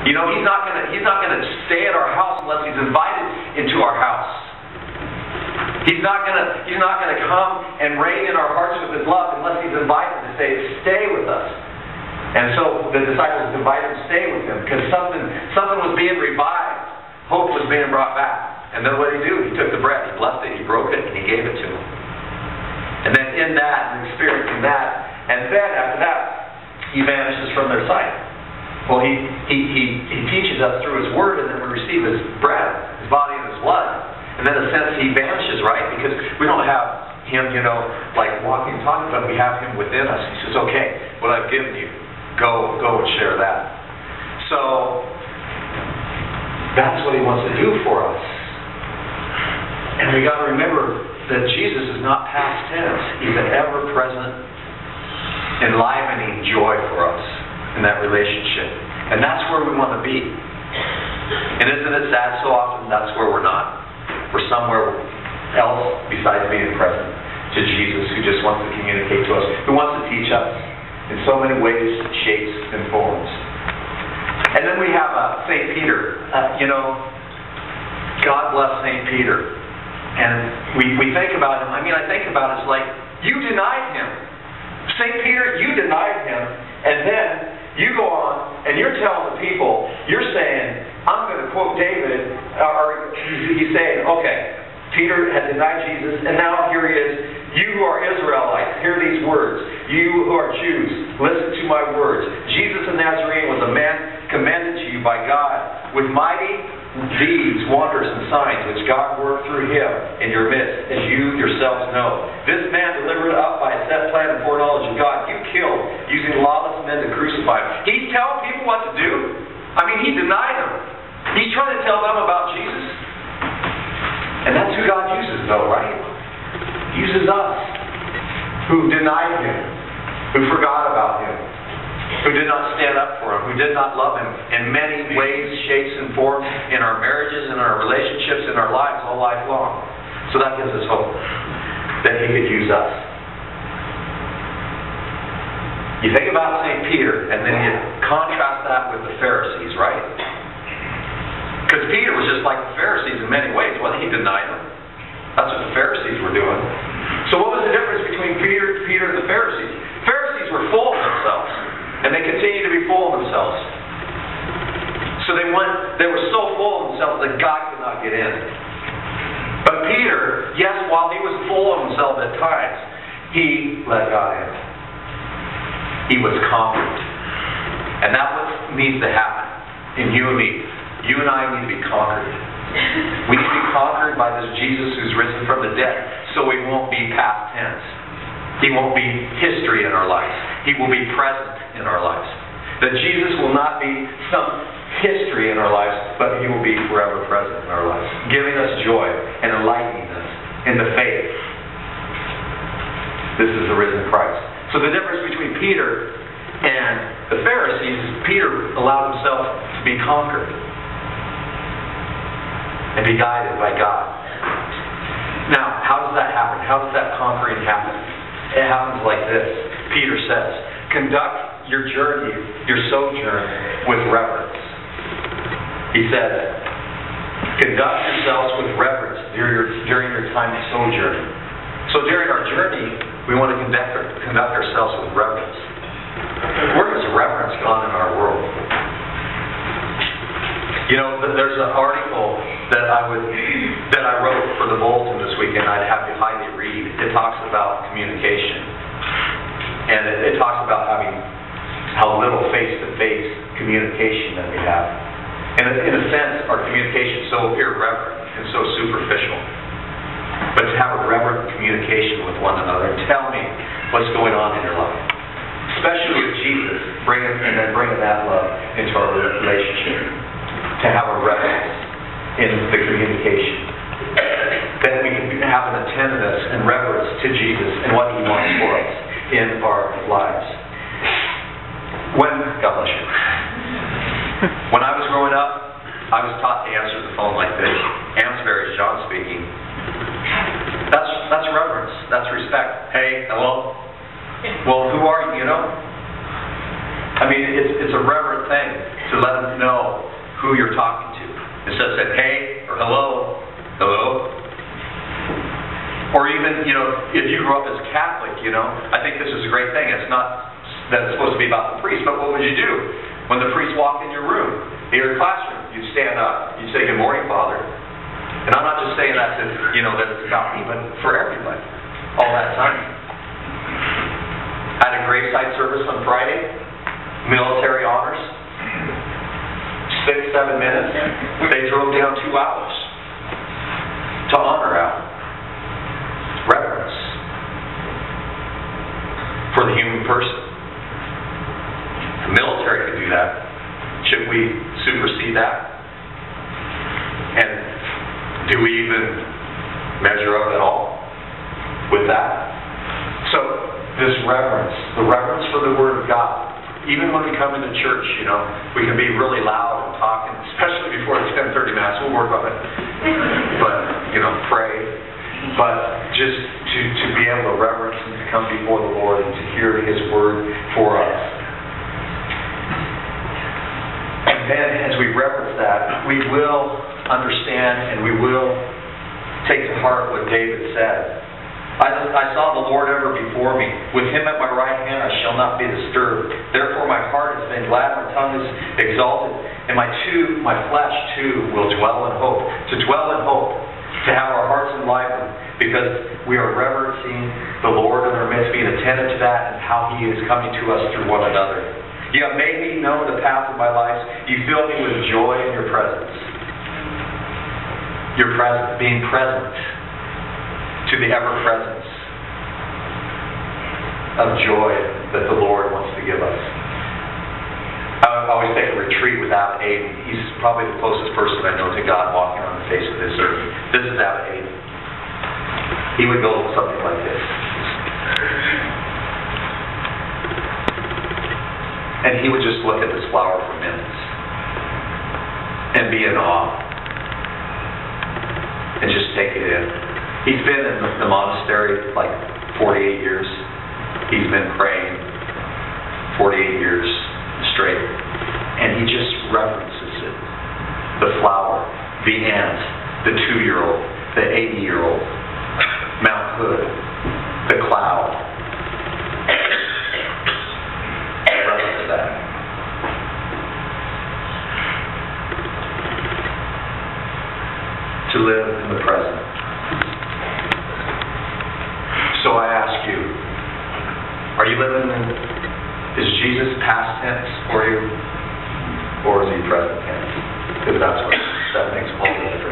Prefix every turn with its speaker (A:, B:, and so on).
A: You know, He's not gonna stay at our house unless He's invited into our house. He's not gonna come and reign in our hearts with His love unless He's invited to stay with us. And so the disciples invited to stay with Him because something was being revived. Hope was being brought back. And then what did He do? He took the bread, He blessed it, He broke it, and He gave it to them. And then in that, and experiencing that, and then after that, He vanishes from their sight. Well, He teaches us through His Word, and then we receive His bread, His body, and His blood. And then in a sense, He vanishes, right? Because we don't have Him, like walking and talking, but we have Him within us. He says, okay, what I've given you, go and share that. So, that's what He wants to do for us. And we got to remember that Jesus is not past tense. He's an ever-present, enlivening joy for us in that relationship. And that's where we want to be. And isn't it sad so often that's where we're not? We're somewhere else besides being present to Jesus, who just wants to communicate to us, who wants to teach us in so many ways, shapes, and forms. And then we have St. Peter. God bless St. Peter. And we think about him. I think about it, it's like, you denied Him. St. Peter, you denied Him. And then you go on and you're telling the people, you're saying, I'm going to quote David, or he's saying, okay, Peter had denied Jesus, and now here he is. You who are Israelites, hear these words. You who are Jews, listen to my words. Jesus the Nazarene was a man commended to you by God with mighty deeds, wonders, and signs which God worked through Him in your midst, as you yourselves know. This man, delivered up by a set plan and foreknowledge of God, you killed, using lawless men to crucify Him. He's telling people what to do. He denied them. He's trying to tell them about Jesus. And that's who God uses, though, right? He uses us, who denied Him, who forgot about Him, who did not stand up for Him, who did not love Him in many ways, shapes, and forms in our marriages, in our relationships, in our lives all life long. So that gives us hope that He could use us. You think about St. Peter, and then you contrast that with the Pharisees, right? Because Peter was just like the Pharisees in many ways. Well, he denied them. That's what the Pharisees were doing. So what was the difference between Peter and the Pharisees? Pharisees were full of themselves. And they continue to be full of themselves. So they were so full of themselves that God could not get in. But Peter, yes, while he was full of himself at times, he let God in. He was conquered. And that's what needs to happen in you and me. You and I need to be conquered. We need to be conquered by this Jesus who's risen from the dead, so we won't be past tense. He won't be history in our lives. He will be present in our lives. That Jesus will not be some history in our lives, but He will be forever present in our lives, giving us joy and enlightening us in the faith. This is the risen Christ. So the difference between Peter and the Pharisees is Peter allowed himself to be conquered and be guided by God. Now, how does that happen? How does that conquering happen? It happens like this. Peter says, conduct your journey, your sojourn, with reverence. He says, conduct yourselves with reverence during your time of sojourn. So during our journey, we want to conduct ourselves with reverence. Where has reverence gone in our world? There's an article that I wrote for the Bulletin this weekend. I'd have you highly read. It talks about communication, and it talks about how little face-to-face communication that we have. And in a sense, our communication is so irreverent and so superficial. But to have a reverent communication with one another, tell me what's going on in your life, especially with Jesus, bringing that love into our relationship. To have a reverence in the communication. That we can have an attentiveness and reverence to Jesus and what He wants for us in our lives. God bless you. When I was growing up, I was taught to answer the phone like this. Ansbury, John speaking. That's reverence. That's respect. Hey, hello? Well, who are you, It's a reverent thing. to let them know who you're talking to. Instead of saying, hey, or hello, hello. Or even, if you grew up as a Catholic, I think this is a great thing. It's not that it's supposed to be about the priest, but what would you do when the priest walked in your room, in your classroom? You'd stand up, you'd say, good morning, Father. And I'm not just saying that to, that it's about me, but for everybody, all that time. I had a graveside service on Friday, military honors, 6-7 minutes. They drove down 2 hours to honor Al. Reverence for the human person. The military could do that. Shouldn't we supersede that? And do we even measure up at all with that? So, this reverence, the reverence for the Word of God. Even when we come into church, we can be really loud and talking, especially before the 10:30 Mass. We'll work on it. But, pray. But just to be able to reverence and to come before the Lord and to hear His Word for us. And then as we reverence that, we will understand and we will take to heart what David said. I saw the Lord ever before me. With Him at my right hand I shall not be disturbed. Therefore my heart has been glad, my tongue is exalted, and my flesh too will dwell in hope. To dwell in hope, to have our hearts enlivened, because we are reverencing the Lord in our midst, being attentive to that and how He is coming to us through one another. You have made me know the path of my life. You fill me with joy in your presence. Your presence, being present to the ever-presence of joy that the Lord wants to give us. I always take a retreat with Abbot Aiden. He's probably the closest person I know to God walking on the face of this earth. This is Abbot Aiden. He would go something like this. And he would just look at this flower for minutes and be in awe and just take it in. He's been in the monastery like 48 years. He's been praying 48 years straight. And he just reverences it. The flower, the ant, the 2-year-old, the 80-year-old, Mount Hood, the cloud. Reverence that. To live in the present. So I ask you, are you living in, is Jesus past tense for you, or is He present tense? Because that makes all the difference.